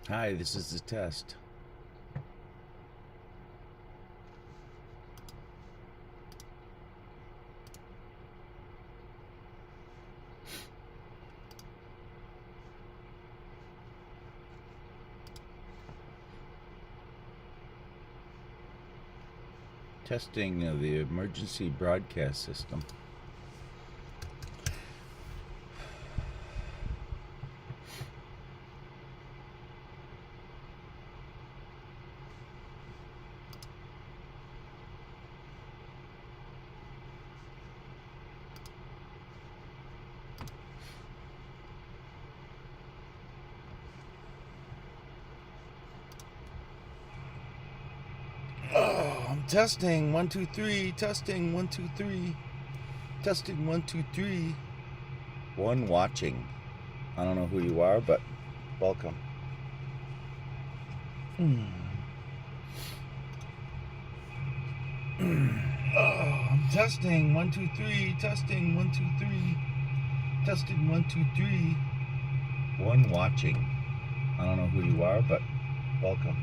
Hi, this is the test. Testing the emergency broadcast system. Oh, I'm testing. 1, 2, 3. Testing. 1, 2, 3. Testing. 1, 2, 3. One watching. I don't know who you are, but welcome. Oh, I'm testing. 1, 2, 3. Testing. 1, 2, 3. Testing. 1, 2, 3. One watching. I don't know who you are, but welcome.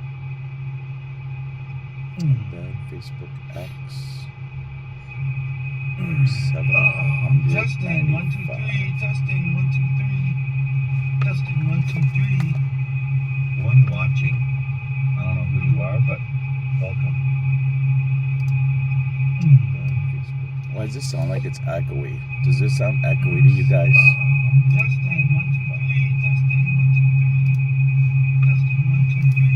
Bad Facebook X. 795. Testing 1, 2, 3. Testing 1, 2, 3. Testing 1, 2, 3. One watching. I don't know who you are, but welcome. Bad Facebook. Why does this sound like it's echoey? Does this sound echoey to you guys? Testing 1, 2, 3. Testing 1, 2, 3. Testing 1, 2, 3.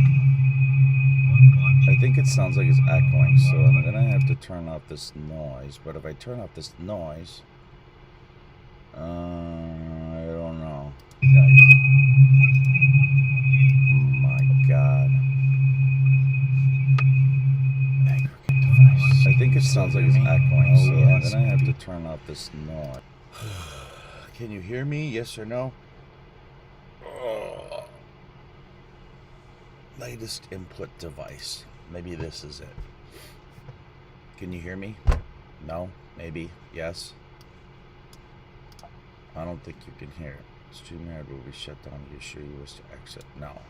One watching. I think it sounds like it's echoing, so I'm gonna have to turn off this noise. But if I turn off this noise, I don't know. My God. Aggregate device. I think it sounds like it's echoing, so then I have to turn off this noise. Can you hear me? Yes or no? Oh. Latest input device. Maybe this is it. Can you hear me? No? Maybe? Yes? I don't think you can hear it. StreamYard will be shut down. Are you sure you wish to exit? No.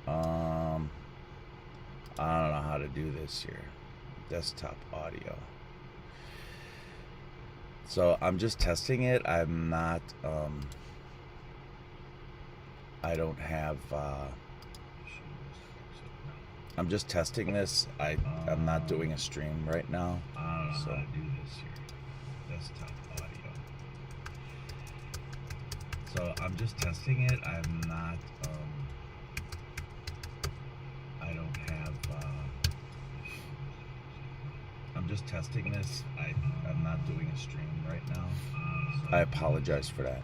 I don't know how to do this here. Desktop audio. So I'm just testing it. I'm not, I don't have, I'm just testing this. I'm not doing a stream right now. I don't know So how to do this here. Desktop audio. So I'm just testing it. I'm not, I don't have, I'm just testing this. I'm not doing a stream right now. So I apologize for that.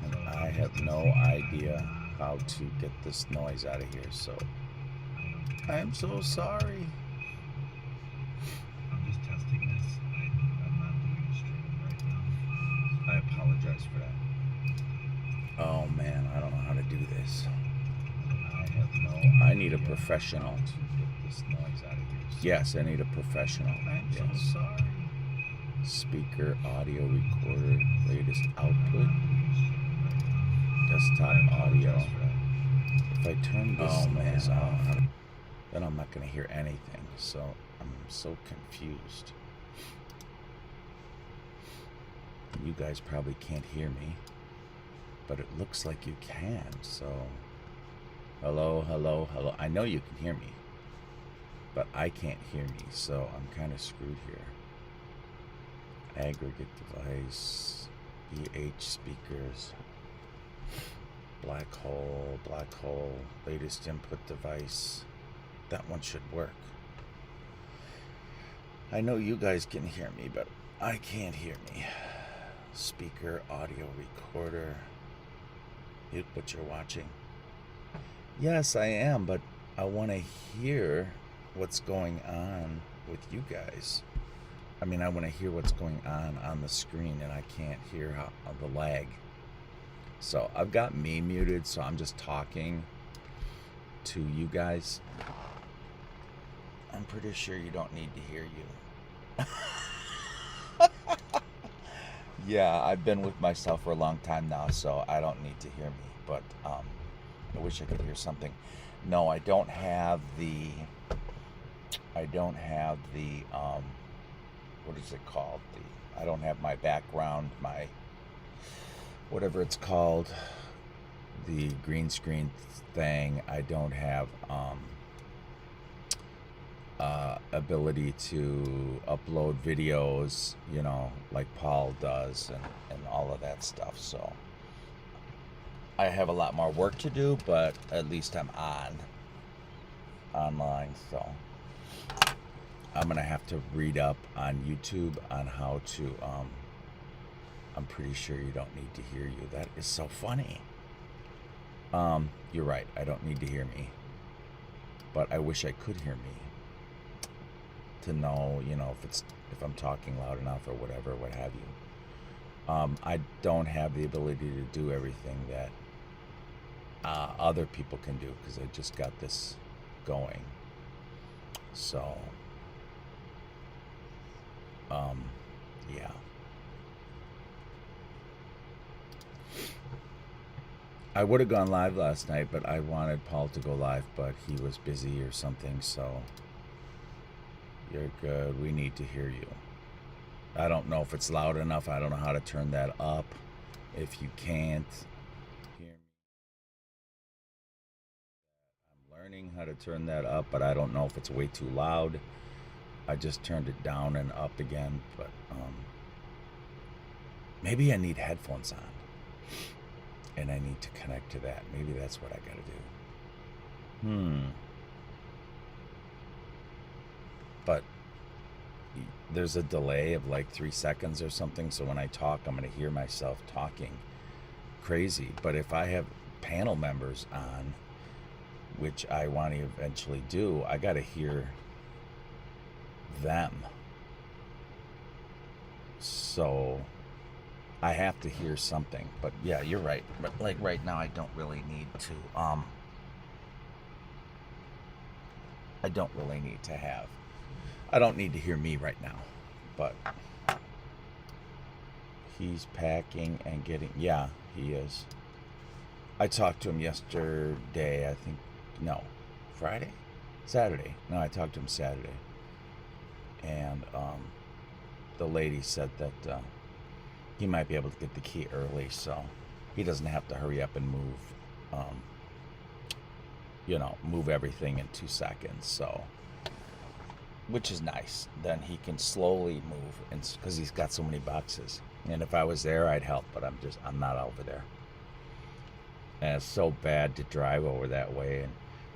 And I have no idea how to get this noise out of here, so I'm so sorry. I'm just testing this. I'm not doing a stream right now. I apologize for that. Oh man, I don't know how to do this. I need a professional. To get this noise out of here. So Yes, I need a professional. I'm Yes. so sorry. Speaker, audio recorder, latest output, desktop audio. If I turn this noise off, then I'm not going to hear anything. So I'm so confused. You guys probably can't hear me, but it looks like you can. So hello, hello, hello. I know you can hear me, but I can't hear me. So I'm kind of screwed here. Aggregate device, BH speakers, black hole, latest input device. That one should work. I know you guys can hear me, but I can't hear me. Speaker, audio recorder. What you're watching? Yes, I am, but I want to hear what's going on with you guys. I mean, I want to hear what's going on the screen, and I can't hear the lag. So I've got me muted, so I'm just talking to you guys. I'm pretty sure you don't need to hear you. Yeah, I've been with myself for a long time now, so I don't need to hear me. But I wish I could hear something. No, I don't have the. I don't have the. What is it called? I don't have my background, my whatever it's called, the green screen thing. I don't have ability to upload videos, like Paul does, and all of that stuff. So I have a lot more work to do, but at least I'm online. So I'm gonna have to read up on YouTube on how to. I'm pretty sure you don't need to hear you. That is so funny. You're right. I don't need to hear me, but I wish I could hear me to know, if I'm talking loud enough or whatever, what have you. I don't have the ability to do everything that other people can do because I just got this going. So, yeah. I would have gone live last night, but I wanted Paul to go live, but he was busy or something, so you're good. We need to hear you. I don't know if it's loud enough. I don't know how to turn that up. If you can't hear me, I'm learning how to turn that up, but I don't know if it's way too loud. I just turned it down and up again, but maybe I need headphones on. And I need to connect to that. Maybe that's what I gotta do. But there's a delay of like 3 seconds or something, so when I talk, I'm gonna hear myself talking crazy. But if I have panel members on, which I want to eventually do, I gotta hear them. So I have to hear something. But yeah, you're right. But like right now, I don't really need to. I don't really need to have. I don't need to hear me right now. But he's packing and getting. Yeah, he is. I talked to him yesterday. I think Friday, Saturday. No, I talked to him Saturday, and the lady said that. He might be able to get the key early, so he doesn't have to hurry up and move everything in 2 seconds. So, which is nice. Then he can slowly move, and because he's got so many boxes. And if I was there, I'd help, but I'm not over there. And it's so bad to drive over that way. And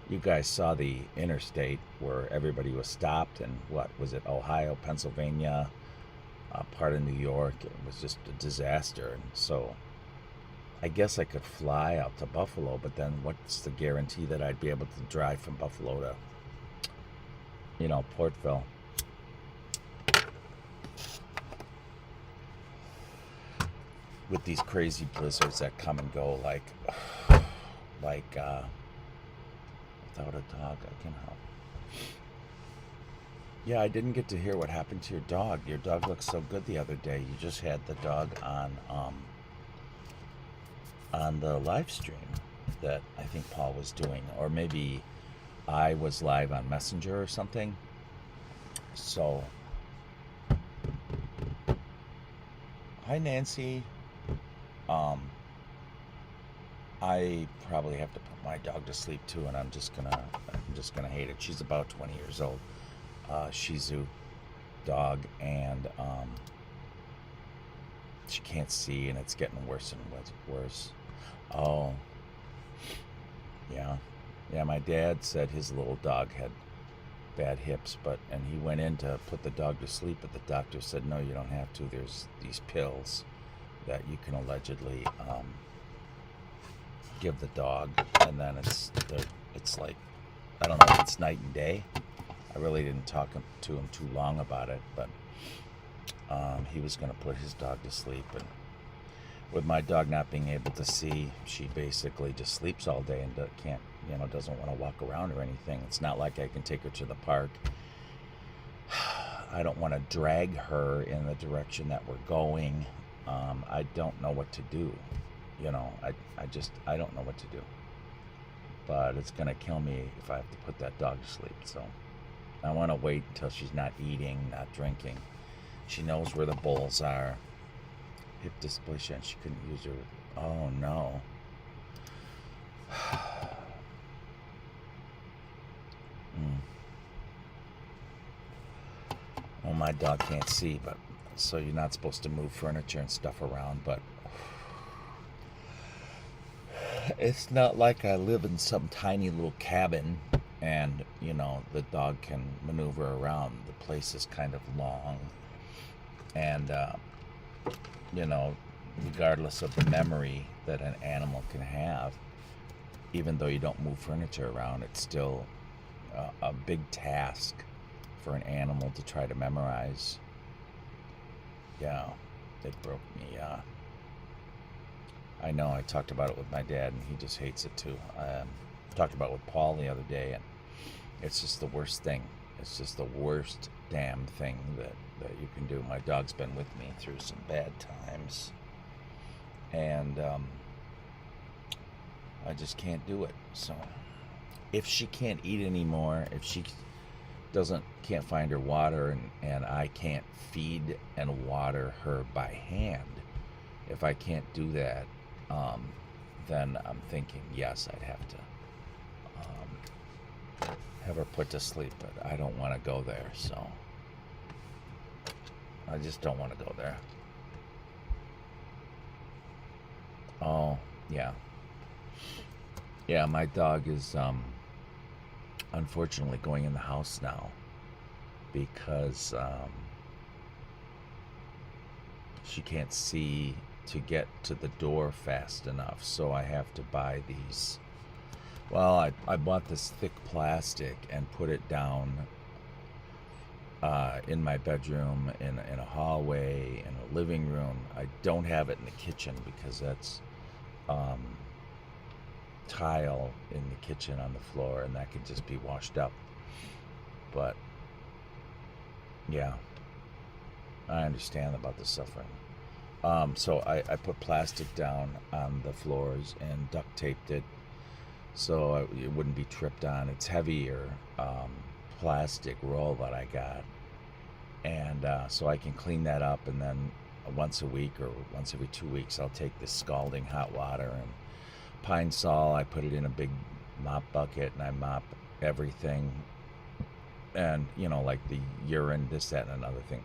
you guys saw the interstate where everybody was stopped, and what was it? Ohio, Pennsylvania. Part of New York. It was just a disaster. And so I guess I could fly out to Buffalo, but then what's the guarantee that I'd be able to drive from Buffalo to, Portville? With these crazy blizzards that come and go, like without a dog, I can help. Yeah, I didn't get to hear what happened to your dog. Your dog looked so good the other day. You just had the dog on the live stream that I think Paul was doing, or maybe I was live on Messenger or something. So, hi Nancy. I probably have to put my dog to sleep too, and I'm just gonna hate it. She's about 20 years old. Shih Tzu dog, and she can't see, and it's getting worse and worse. Oh, yeah. My dad said his little dog had bad hips, and he went in to put the dog to sleep, but the doctor said no, you don't have to. There's these pills that you can allegedly give the dog, and then it's like, I don't know if it's night and day. I really didn't talk to him too long about it, but he was going to put his dog to sleep. And with my dog not being able to see, she basically just sleeps all day and doesn't want to walk around or anything. It's not like I can take her to the park. I don't want to drag her in the direction that we're going I don't know what to do. I don't know what to do. But it's going to kill me if I have to put that dog to sleep. So I want to wait until she's not eating, not drinking. She knows where the bowls are. Hip dysplasia, and she couldn't use her. Oh no. Well, my dog can't see, but so you're not supposed to move furniture and stuff around, but it's not like I live in some tiny little cabin and, the dog can maneuver around. The place is kind of long. And, regardless of the memory that an animal can have, even though you don't move furniture around, it's still a big task for an animal to try to memorize. Yeah, it broke me. I know I talked about it with my dad, and he just hates it too. Talked about it with Paul the other day, and it's just the worst thing. It's just the worst damn thing that you can do. My dog's been with me through some bad times, and I just can't do it. So if she can't eat anymore, if she can't find her water, and I can't feed and water her by hand, if I can't do that, then I'm thinking, yes, I'd have to have her put to sleep, but I don't want to go there, so I just don't want to go there. Oh, yeah. Yeah, my dog is unfortunately going in the house now because she can't see to get to the door fast enough, so I have to buy these. Well, I bought this thick plastic and put it down in my bedroom, in a hallway, in a living room. I don't have it in the kitchen because that's tile in the kitchen on the floor, and that could just be washed up. But yeah, I understand about the suffering. So I put plastic down on the floors and duct taped it so it wouldn't be tripped on. It's heavier plastic roll that I got, and so I can clean that up, and then once a week or once every 2 weeks I'll take this scalding hot water and Pine Sol. I put it in a big mop bucket and I mop everything, and like the urine, this, that, and another thing.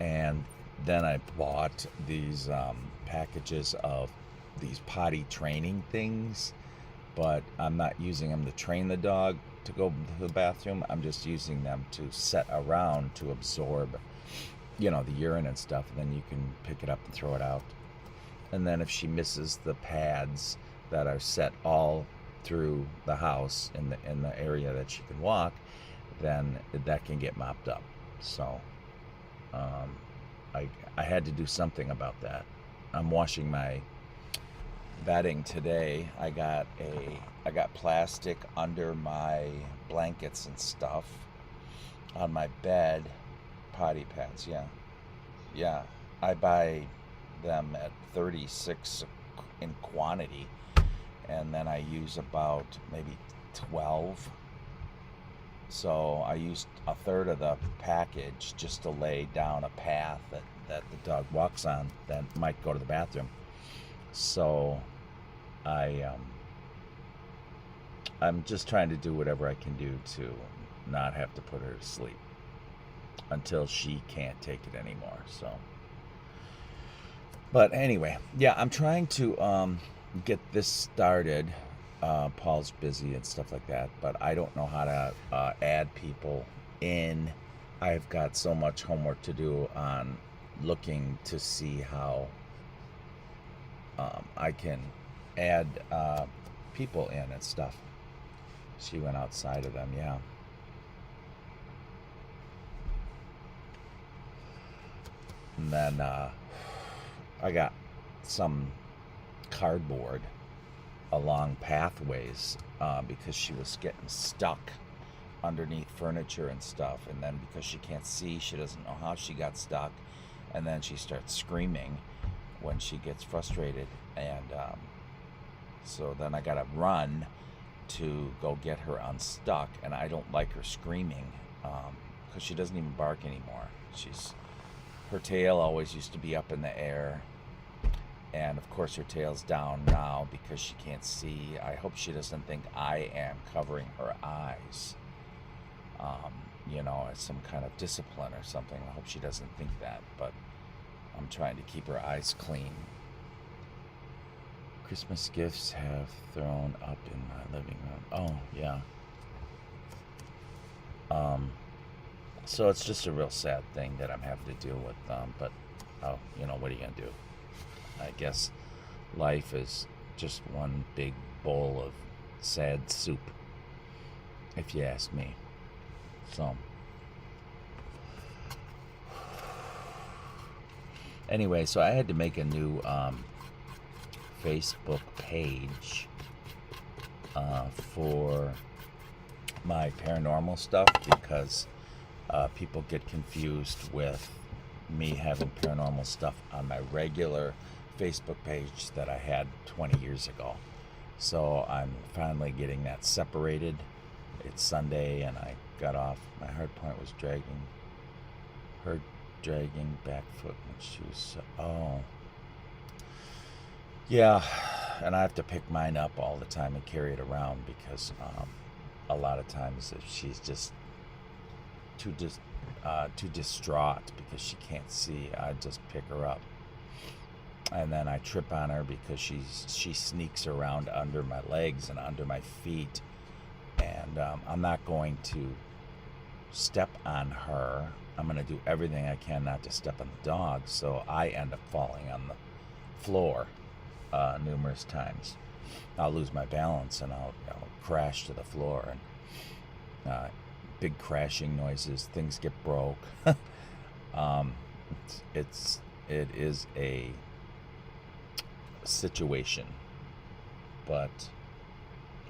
And then I bought these packages of these potty training things, but I'm not using them to train the dog to go to the bathroom. I'm just using them to set around to absorb, the urine and stuff, and then you can pick it up and throw it out. And then if she misses the pads that are set all through the house in the area that she can walk, then that can get mopped up. So I had to do something about that. I'm washing my bedding today. I got plastic under my blankets and stuff on my bed. Potty pads, yeah. I buy them at 36 in quantity, and then I use about maybe 12. So I used a third of the package just to lay down a path that the dog walks on that might go to the bathroom. So I'm just trying to do whatever I can do to not have to put her to sleep until she can't take it anymore. So, but anyway, yeah, I'm trying to get this started. Paul's busy and stuff like that, but I don't know how to add people in. I've got so much homework to do on looking to see how I can add people in and stuff. She went outside of them, yeah. And then I got some cardboard along pathways because she was getting stuck underneath furniture and stuff, and then because she can't see, she doesn't know how she got stuck, and then she starts screaming, when she gets frustrated. And so then I gotta run to go get her unstuck, and I don't like her screaming because she doesn't even bark anymore. Her tail always used to be up in the air, and of course her tail's down now because she can't see. I hope she doesn't think I am covering her eyes, as some kind of discipline or something. I hope she doesn't think that, but I'm trying to keep her eyes clean. Christmas gifts have thrown up in my living room. Oh, yeah. So it's just a real sad thing that I'm having to deal with. But, what are you going to do? I guess life is just one big bowl of sad soup, if you ask me. So, anyway, so I had to make a new Facebook page for my paranormal stuff because people get confused with me having paranormal stuff on my regular Facebook page that I had 20 years ago. So I'm finally getting that separated. It's Sunday and I got off. My hard point was dragging back foot when she was yeah, and I have to pick mine up all the time and carry it around because a lot of times if she's just too distraught because she can't see, I just pick her up, and then I trip on her because she sneaks around under my legs and under my feet, and I'm not going to step on her. I'm going to do everything I can not to step on the dog, so I end up falling on the floor numerous times. I'll lose my balance and I'll crash to the floor, and big crashing noises. Things get broke. It is a situation, but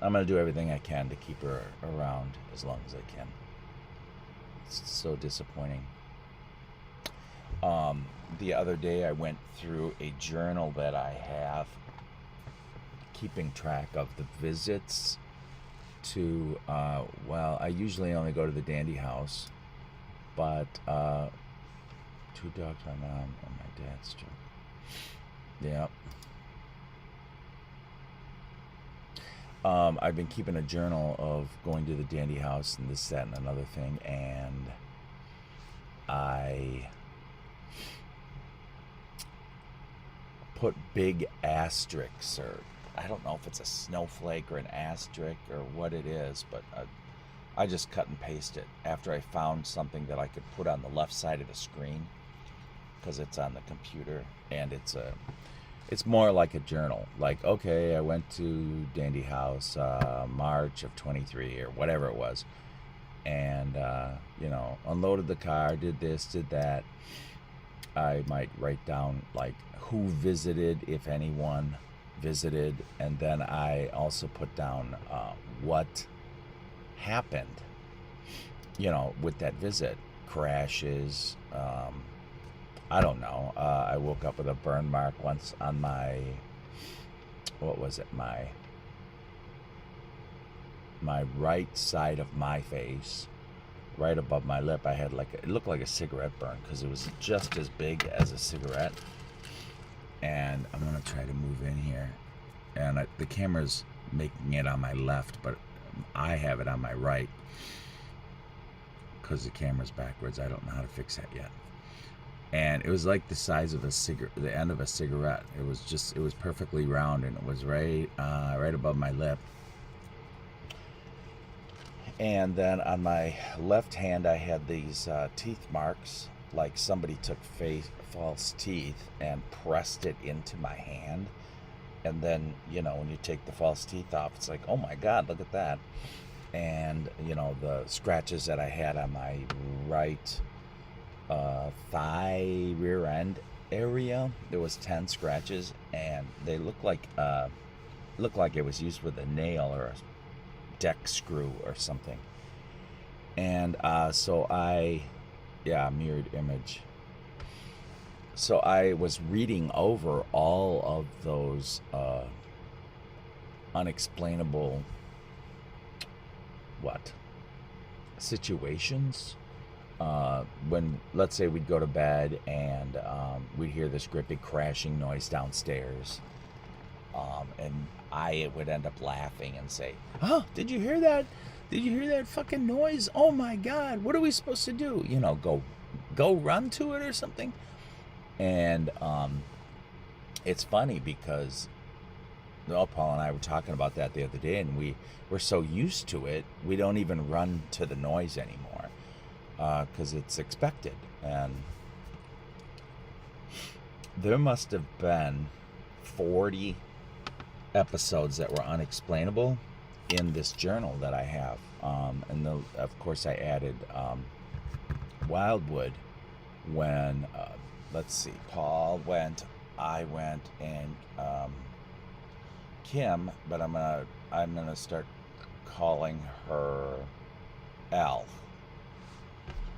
I'm gonna do everything I can to keep her around as long as I can. It's so disappointing. The other day I went through a journal that I have keeping track of the visits to, I usually only go to the Dandy house, but 2 dogs, my mom and my dad's too. Yep. I've been keeping a journal of going to the Dandy house and this, that, and another thing, and I put big asterisks, or I don't know if it's a snowflake or an asterisk or what it is, but I just cut and paste it after I found something that I could put on the left side of the screen because it's on the computer, and it's more like a journal. Like, okay, I went to Dandy House March of 23 or whatever it was, and unloaded the car, did this, did that. I might write down like who visited, if anyone visited, and then I also put down what happened, with that visit. Crashes, I don't know. I woke up with a burn mark once on my, my right side of my face, right above my lip. I had it looked like a cigarette burn because it was just as big as a cigarette. And I'm gonna try to move in here, and the camera's making it on my left, but I have it on my right because the camera's backwards. I don't know how to fix that yet. And it was like the size of the end of a cigarette. It was perfectly round, and it was right above my lip. And then on my left hand, I had these teeth marks, like somebody took false teeth and pressed it into my hand. And then, when you take the false teeth off, it's like, oh my God, look at that. And, the scratches that I had on my right thigh, rear end area, there was 10 scratches, and they looked like it was used with a nail or a deck screw or something. And so mirrored image. So I was reading over all of those unexplainable situations. When, let's say, we'd go to bed and we'd hear this great big crashing noise downstairs, and I would end up laughing and say, "Oh, did you hear that? Did you hear that fucking noise? Oh my God, what are we supposed to do? You know, go run to it or something." And it's funny because Paul and I were talking about that the other day, and we're so used to it, we don't even run to the noise anymore because it's expected. And there must have been 40 episodes that were unexplainable in this journal that I have. And of course I added Wildwood when, let's see, Paul went, I went, and Kim, but I'm gonna start calling her Al,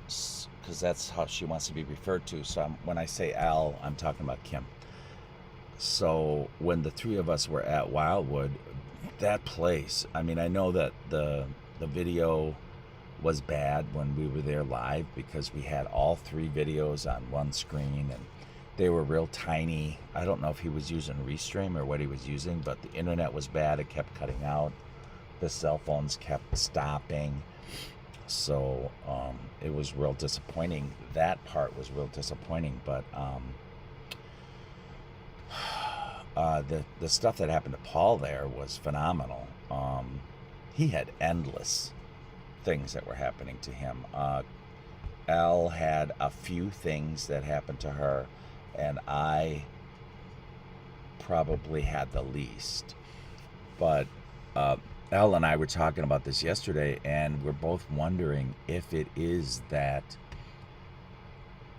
because that's how she wants to be referred to. So when I say Al, I'm talking about Kim. So when the three of us were at Wildwood, that place, I mean, I know that the video was bad when we were there live because we had all three videos on one screen and they were real tiny. I don't know if he was using Restream or what he was using, but the internet was bad. It kept cutting out. The cell phones kept stopping. So it was real disappointing. That part was real disappointing, but the stuff that happened to Paul there was phenomenal. He had endless things that were happening to him. Elle had a few things that happened to her, and I probably had the least. But Elle and I were talking about this yesterday, and we're both wondering if it is that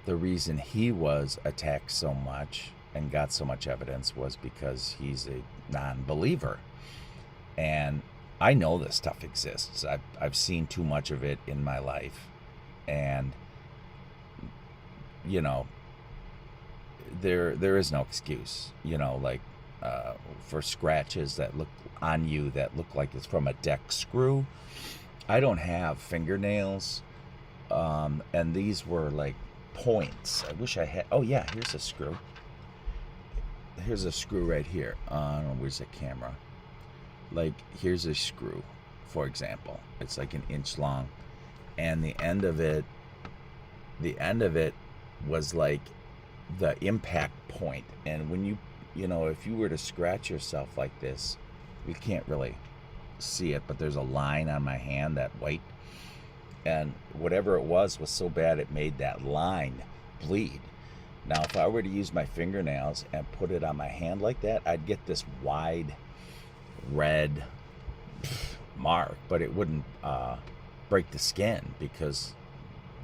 the reason he was attacked so much and got so much evidence was because he's a non-believer. And I know this stuff exists. I've seen too much of it in my life. And, you know, there is no excuse, you know, like for scratches that look on you that look like it's from a deck screw. I don't have fingernails, and these were like points. I wish I had. Oh yeah, here's a screw. Here's a screw right here. I don't know, where's the camera? Like, here's a screw, for example. It's like an inch long, and the end of it was like the impact point. And when you know, if you were to scratch yourself like this, you can't really see it, but there's a line on my hand, that white, and whatever it was so bad it made that line bleed. Now, if I were to use my fingernails and put it on my hand like that, I'd get this wide red mark, but it wouldn't break the skin because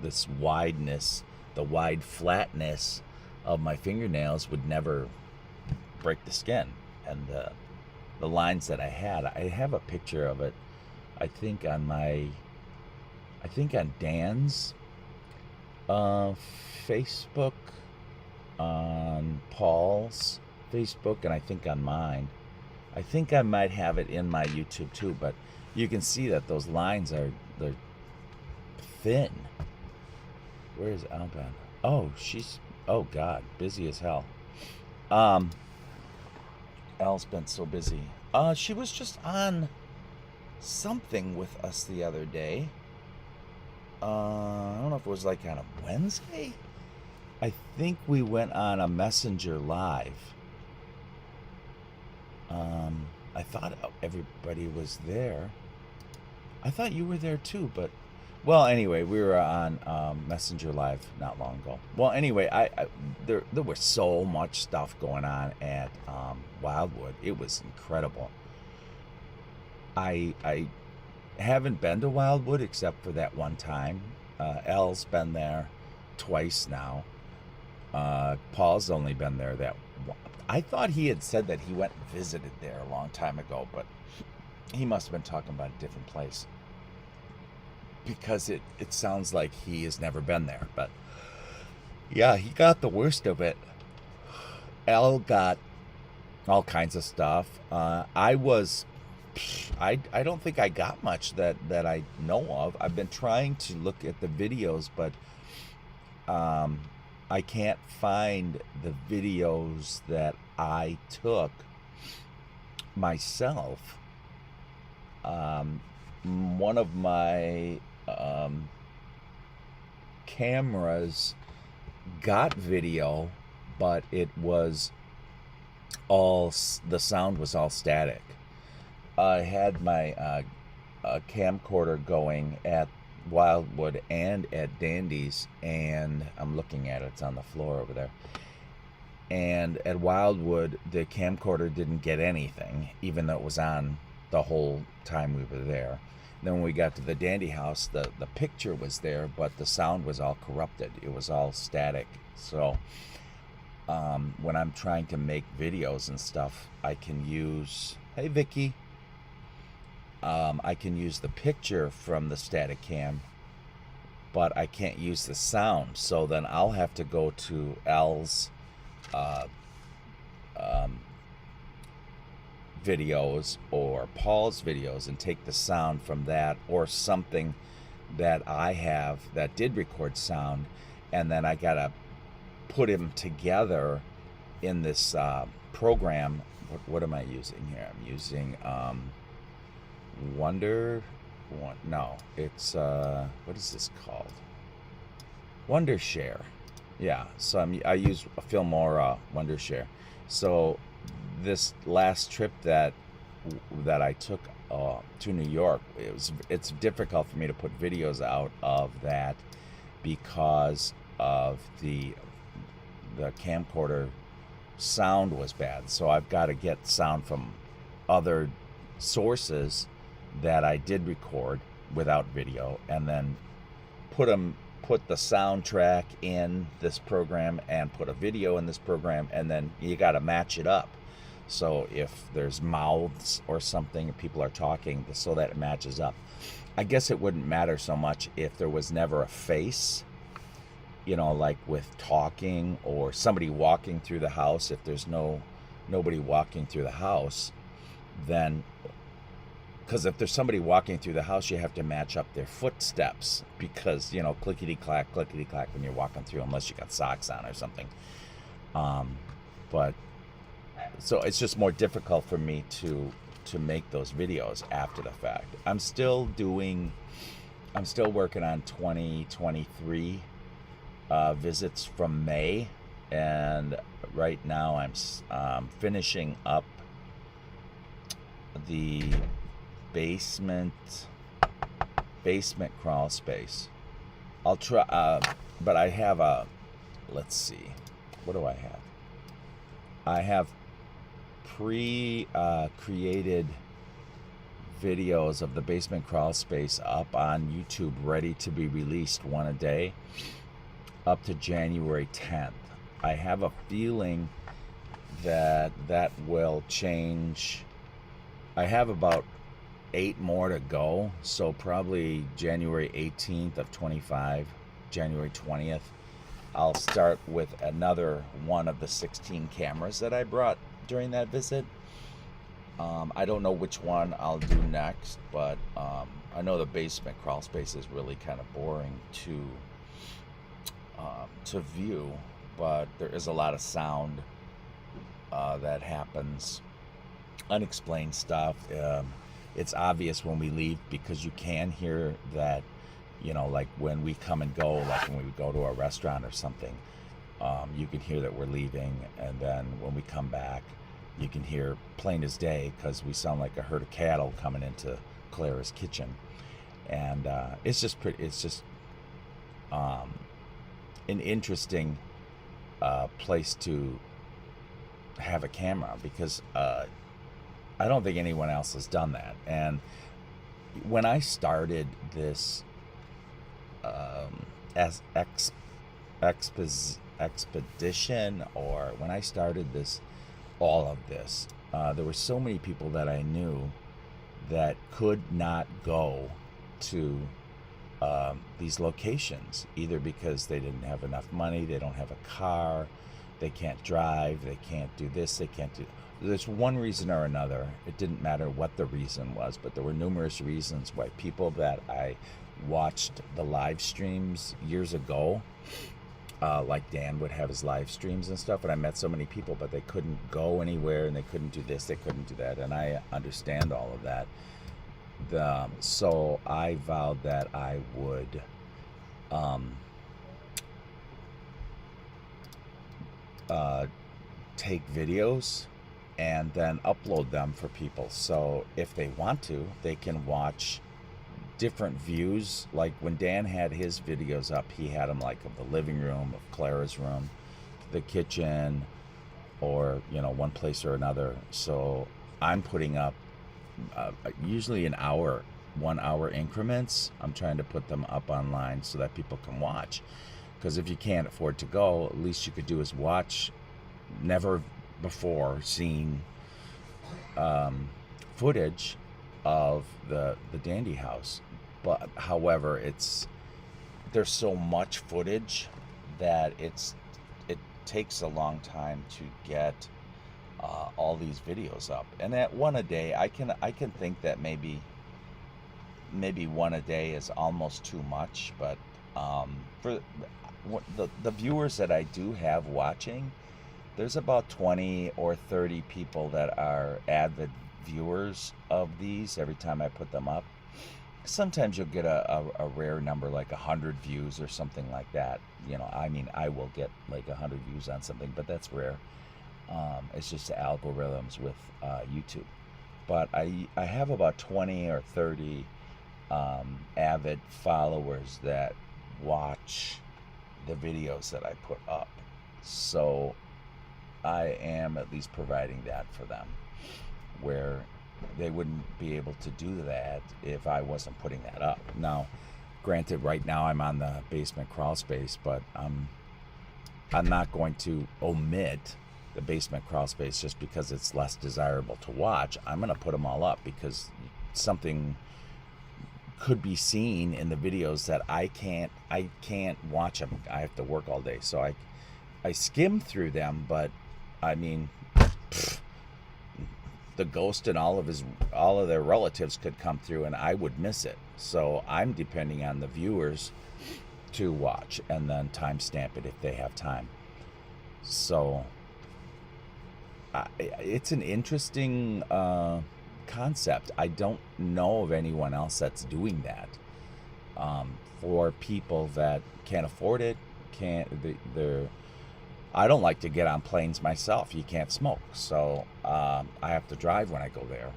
this wideness, the wide flatness of my fingernails would never break the skin. And the lines that I have a picture of it, I think on Dan's Facebook, on Paul's Facebook, and I think on mine. I think I might have it in my YouTube too, but you can see that those lines they're thin. Where is Alban? Oh, oh God, busy as hell. Elle's been so busy. She was just on something with us the other day. I don't know if it was like on a Wednesday. I think we went on a Messenger Live. I thought everybody was there. I thought you were there too, but well, anyway, we were on Messenger Live not long ago. Well, anyway, there was so much stuff going on at Wildwood. It was incredible. I haven't been to Wildwood except for that one time. Elle's been there twice now. Paul's only been there that one. I thought he had said that he went and visited there a long time ago, but he must have been talking about a different place because it sounds like he has never been there. But Yeah, he got the worst of it. Al got all kinds of stuff. I don't think I got much that I know of. I've been trying to look at the videos, but um, I can't find the videos that I took myself. Um, One of my cameras got video, but it was the sound was all static. I had my camcorder going at Wildwood and at Dandy's, and I'm looking at it. It's on the floor over there. And at Wildwood, the camcorder didn't get anything, even though it was on the whole time we were there. Then when we got to the Dandy house, the picture was there, but the sound was all corrupted. It was all static. So when I'm trying to make videos and stuff, I can use, hey Vicky, I can use the picture from the static cam, but I can't use the sound. So then I'll have to go to Al's videos or Paul's videos and take the sound from that, or something that I have that did record sound, and then I gotta put them together in this program. What am I using here? I'm using no, it's what is this called? Wondershare. Yeah, so I use Filmora Wondershare. So this last trip that I took to New York, it's difficult for me to put videos out of that because of the camcorder sound was bad. So I've got to get sound from other sources that I did record without video, and then put the soundtrack in this program and put a video in this program, and then you got to match it up. So if there's mouths or something, people are talking, so that it matches up. I guess it wouldn't matter so much if there was never a face, like with talking or somebody walking through the house. If there's nobody walking through the house, then, because if there's somebody walking through the house, you have to match up their footsteps, because clickety clack when you're walking through, unless you got socks on or something. But so it's just more difficult for me to make those videos after the fact. I'm still working on 2023 visits from May, and right now I'm finishing up the basement crawl space. I'll try, but I have let's see, what do I have? I have created videos of the basement crawl space up on YouTube, ready to be released, one a day, up to January 10th. I have a feeling that will change. I have about 8 more to go, so probably January 18th of 25, January 20th, I'll start with another one of the 16 cameras that I brought during that visit. I don't know which one I'll do next, but I know the basement crawl space is really kind of boring to view, but there is a lot of sound that happens, unexplained stuff. It's obvious when we leave, because you can hear that, like when we come and go, like when we go to a restaurant or something, you can hear that we're leaving, and then when we come back, you can hear plain as day, because we sound like a herd of cattle coming into Clara's kitchen. And it's just an interesting place to have a camera, because I don't think anyone else has done that. And when I started this expedition, or when I started all of this, there were so many people that I knew that could not go to these locations, either because they didn't have enough money, they don't have a car, they can't drive, they can't do this, they can't do. There's one reason or another. It didn't matter what the reason was, but there were numerous reasons why people that I watched the live streams years ago, like Dan would have his live streams and stuff, and I met so many people, but they couldn't go anywhere, and they couldn't do this, they couldn't do that, and I understand all of that. So I vowed that I would take videos and then upload them for people. So if they want to, they can watch different views. Like when Dan had his videos up, he had them like of the living room, of Clara's room, the kitchen, or, you know, one place or another. So I'm putting up usually 1 hour increments. I'm trying to put them up online so that people can watch. Because if you can't afford to go, at least you could do is watch never before seen footage of the Dandy house. But however, there's so much footage that it takes a long time to get all these videos up. And at one a day, I can think that maybe one a day is almost too much. But for the viewers that I do have watching, there's about 20 or 30 people that are avid viewers of these every time I put them up. Sometimes you'll get a rare number, like 100 views or something like that. You know, I mean, I will get like 100 views on something, but that's rare. It's just the algorithms with YouTube. But I have about 20 or 30 avid followers that watch the videos that I put up. So I am at least providing that for them, where they wouldn't be able to do that if I wasn't putting that up. Now, granted, right now I'm on the basement crawl space, but I'm not going to omit the basement crawl space just because it's less desirable to watch. I'm going to put them all up because something could be seen in the videos that I can't watch them. I have to work all day, so I skim through them, but I mean, the ghost and all of their relatives could come through and I would miss it. So I'm depending on the viewers to watch and then timestamp it if they have time. So it's an interesting concept. I don't know of anyone else that's doing that. For people that can't afford it, I don't like to get on planes myself. You can't smoke, so I have to drive when I go there.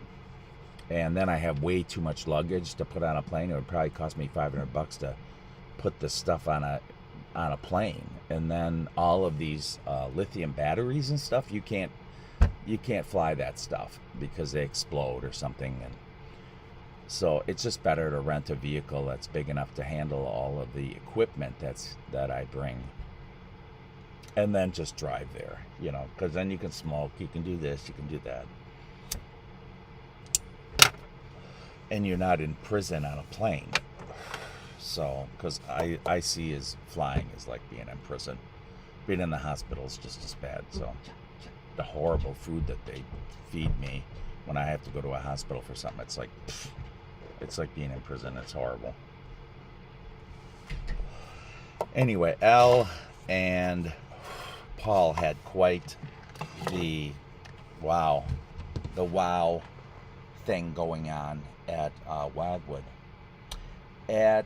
And then I have way too much luggage to put on a plane. It would probably cost me $500 to put this stuff on a plane. And then all of these lithium batteries and stuff, you can't fly that stuff because they explode or something. And so it's just better to rent a vehicle that's big enough to handle all of the equipment that I bring. And then just drive there, you know, because then you can smoke, you can do this, you can do that. And you're not in prison on a plane. So, because I see as flying is like being in prison. Being in the hospital is just as bad. So, the horrible food that they feed me when I have to go to a hospital for something, it's like being in prison. It's horrible. Anyway, Elle and Paul had quite the wow thing going on at Wildwood. At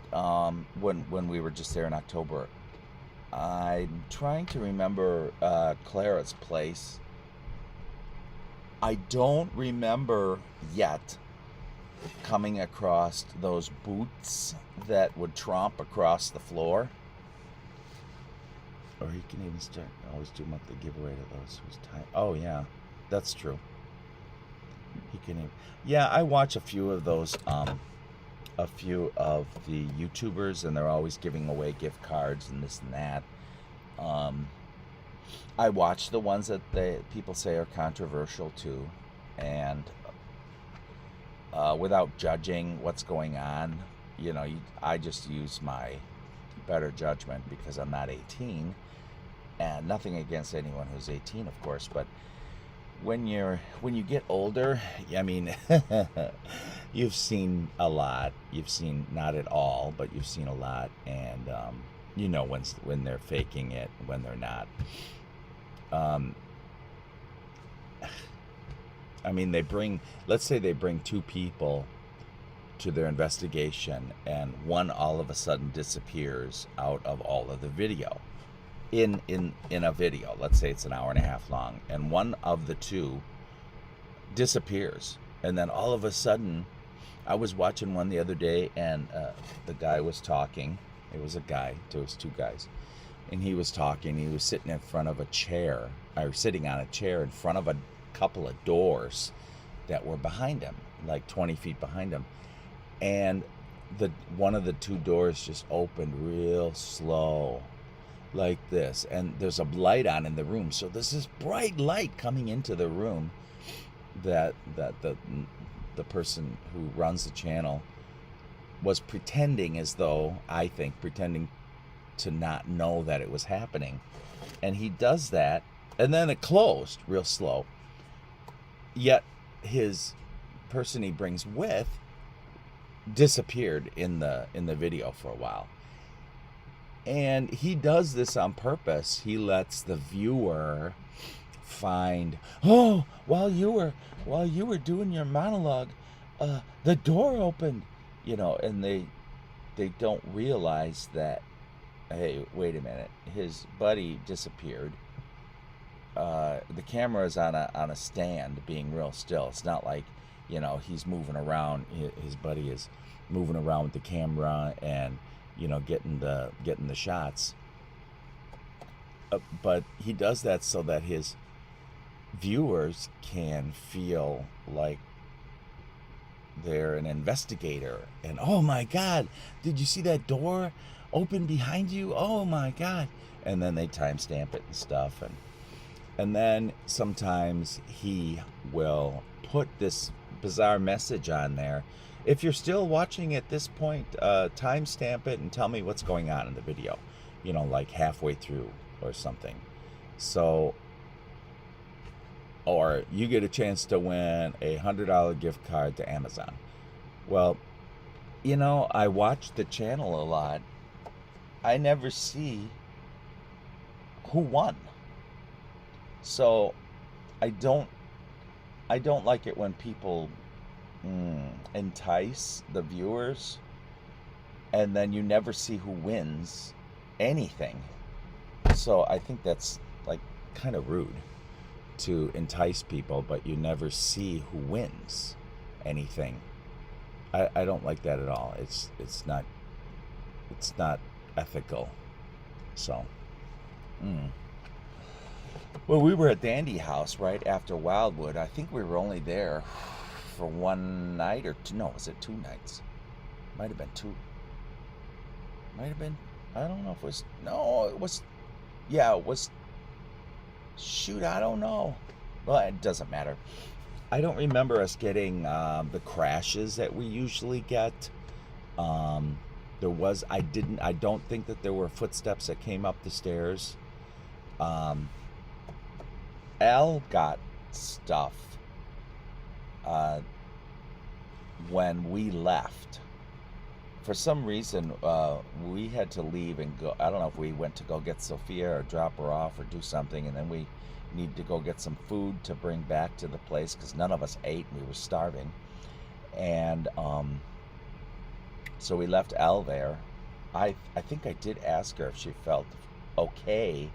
when we were just there in October. I'm trying to remember Clara's place. I don't remember yet coming across those boots that would tromp across the floor. Or he can even always do monthly giveaway to those who's time. Oh yeah, that's true. He can even, yeah, I watch a few of those, a few of the YouTubers, and they're always giving away gift cards and this and that. I watch the ones that people say are controversial too, and without judging what's going on, I just use my better judgment because I'm not 18, and nothing against anyone who's 18, of course, but when you get older, I mean, you've seen a lot. You've seen not at all, but you've seen a lot, and you know when they're faking it, when they're not. I mean, let's say they bring two people to their investigation, and one all of a sudden disappears out of all of the video. In a video, let's say it's an hour and a half long, and one of the two disappears, and then all of a sudden, I was watching one the other day, and the guy was talking. It was a guy. There was two guys, and he was talking. He was sitting in front of a chair, or sitting on a chair in front of a couple of doors that were behind him, like 20 feet behind him, and one of the two doors just opened real slow, like this, and there's a light on in the room, so there's this bright light coming into the room that the person who runs the channel was pretending, as though, I think, pretending to not know that it was happening. And he does that, and then it closed real slow, yet his person he brings with disappeared in the video for a while. And he does this on purpose. He lets the viewer find, oh, while you were doing your monologue, the door opened, and they don't realize that, hey, wait a minute, his buddy disappeared. The camera is on a stand, being real still. It's not like, he's moving around. His buddy is moving around with the camera and getting the shots, but he does that so that his viewers can feel like they're an investigator, and oh my God, did you see that door open behind you? Oh my God. And then they timestamp it and stuff, and then sometimes he will put this bizarre message on there. If you're still watching at this point, timestamp it and tell me what's going on in the video, like halfway through or something. So, or you get a chance to win a $100 gift card to Amazon. Well, I watch the channel a lot. I never see who won. So, I don't like it when people entice the viewers, and then you never see who wins anything. So I think that's like kind of rude to entice people, but you never see who wins anything. I don't like that at all. It's not ethical. So well, we were at Dandy House right after Wildwood. I think we were only there for one night or two. No, was it 2 nights? Might have been 2. Might have been. I don't know if it was. No, it was. Yeah, it was. Shoot, I don't know. Well, it doesn't matter. I don't remember us getting the crashes that we usually get. There was. I don't think that there were footsteps that came up the stairs. Al got stuff when we left. For some reason, we had to leave and go. I don't know if we went to go get Sophia or drop her off or do something, and then we needed to go get some food to bring back to the place because none of us ate. We were starving. And so we left Elle there. I think I did ask her if she felt okay,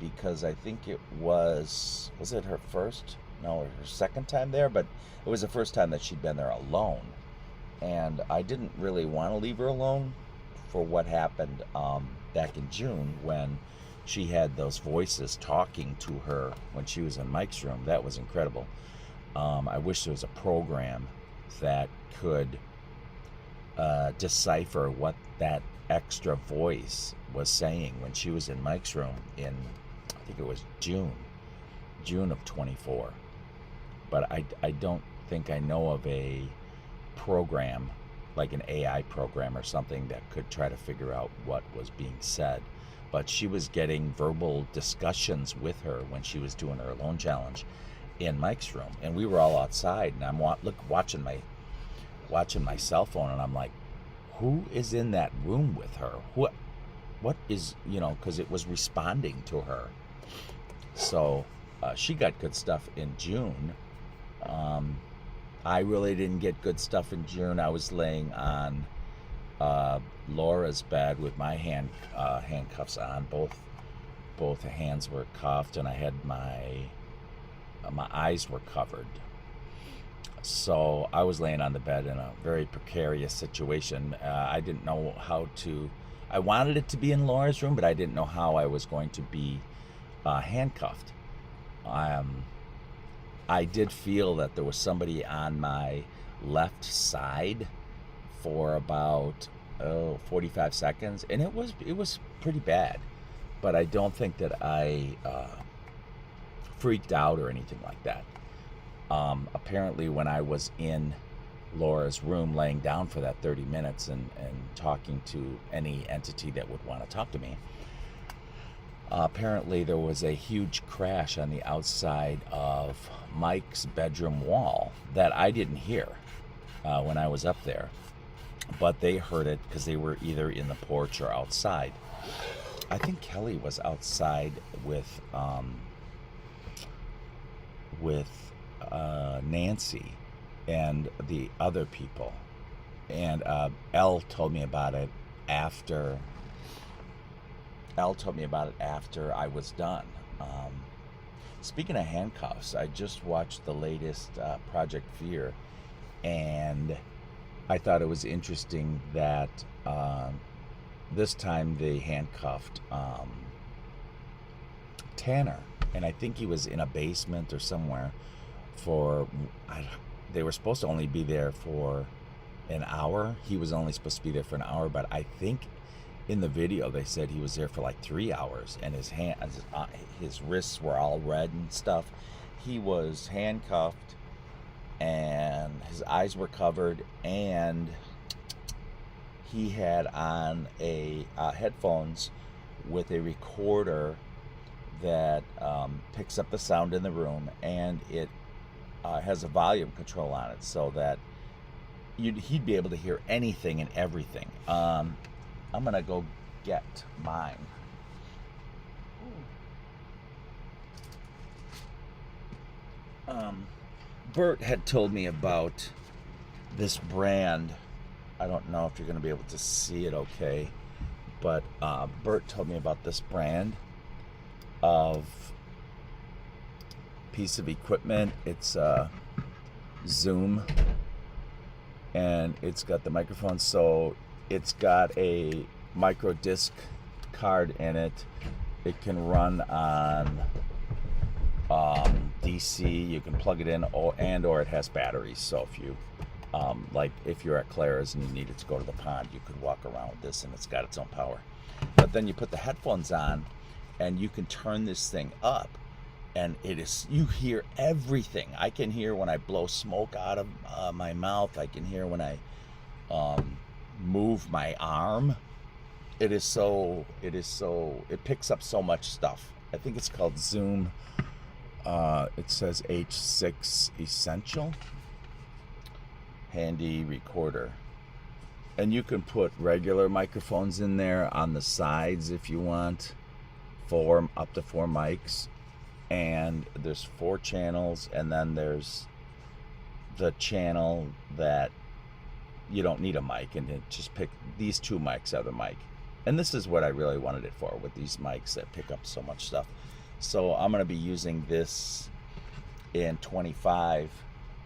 because I think it was it her first? No, her second time there, but it was the first time that she'd been there alone. And I didn't really want to leave her alone for what happened back in June when she had those voices talking to her when she was in Mike's room. That was incredible. I wish there was a program that could decipher what that extra voice was saying when she was in Mike's room in, I think it was June of 24. But I don't think I know of a program like an AI program or something that could try to figure out what was being said. But she was getting verbal discussions with her when she was doing her alone challenge in Mike's room, and we were all outside, and I'm watching my cell phone, and I'm like, who is in that room with her? What is, because it was responding to her. So she got good stuff in June. I really didn't get good stuff in June. I was laying on Laura's bed with my handcuffs on. Both hands were cuffed, and I had my eyes were covered. So I was laying on the bed in a very precarious situation. I didn't know how to. I wanted it to be in Laura's room, but I didn't know how I was going to be handcuffed. I did feel that there was somebody on my left side for about 45 seconds, and it was pretty bad. But I don't think that I freaked out or anything like that. Apparently, when I was in Laura's room laying down for that 30 minutes and talking to any entity that would want to talk to me, apparently there was a huge crash on the outside of Mike's bedroom wall that I didn't hear when I was up there, but they heard it because they were either in the porch or outside. I think Kelly was outside with Nancy and the other people, and Elle told me about it after I was done. Speaking of handcuffs, I just watched the latest Project Fear, and I thought it was interesting that this time they handcuffed Tanner, and I think he was in a basement or somewhere they were supposed to only be there for an hour. He was only supposed to be there for an hour, but I think in the video they said he was there for like 3 hours, and his wrists were all red and stuff. He was handcuffed, and his eyes were covered, and he had on a headphones with a recorder that picks up the sound in the room, and it has a volume control on it, so that he'd be able to hear anything and everything. I'm gonna go get mine. Bert had told me about this brand. I don't know if you're gonna be able to see it okay, but Bert told me about this brand of piece of equipment. It's Zoom, and it's got the microphone, so it's got a micro disc card in it. It can run on DC. You can plug it in, or it has batteries. So if you like if you're at Clara's and you needed to go to the pond, you could walk around with this, and it's got its own power. But then you put the headphones on, and you can turn this thing up, and you hear everything. I can hear when I blow smoke out of my mouth. I can hear when I move my arm. It picks up so much stuff. I think it's called Zoom. It says H6 Essential handy recorder, and you can put regular microphones in there on the sides if you want, up to 4 mics, and there's 4 channels, and then there's the channel that you don't need a mic, and it just pick these 2 mics are the mic. And this is what I really wanted it for, with these mics that pick up so much stuff. So I'm going to be using this in 25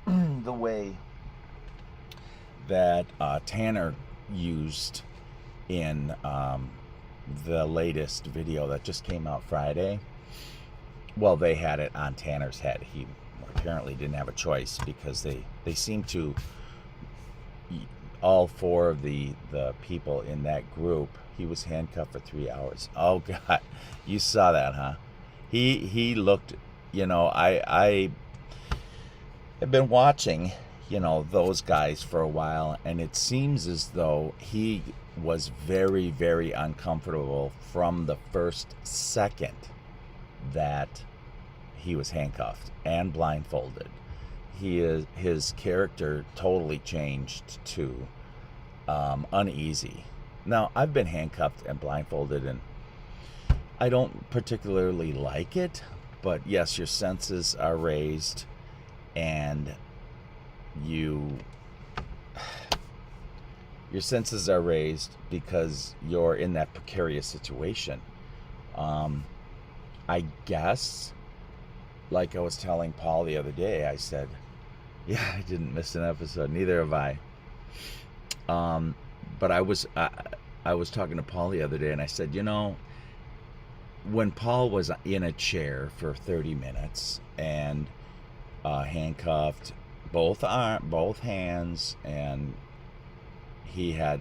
the way that Tanner used in the latest video that just came out Friday. Well, they had it on Tanner's head. He apparently didn't have a choice, because they seem to, all 4 of the people in that group, he was handcuffed for 3 hours. Oh God, you saw that, huh? He looked, I have been watching. those guys for a while, and it seems as though he was very, very uncomfortable from the first second that he was handcuffed and blindfolded. His character totally changed to uneasy. Now, I've been handcuffed and blindfolded, and I don't particularly like it, but yes, your senses are raised, and your senses are raised because you're in that precarious situation. I guess, like I was telling Paul the other day, I said, yeah, I didn't miss an episode, neither have I. But I was talking to Paul the other day, and I said, when Paul was in a chair for 30 minutes and handcuffed, both hands, and he had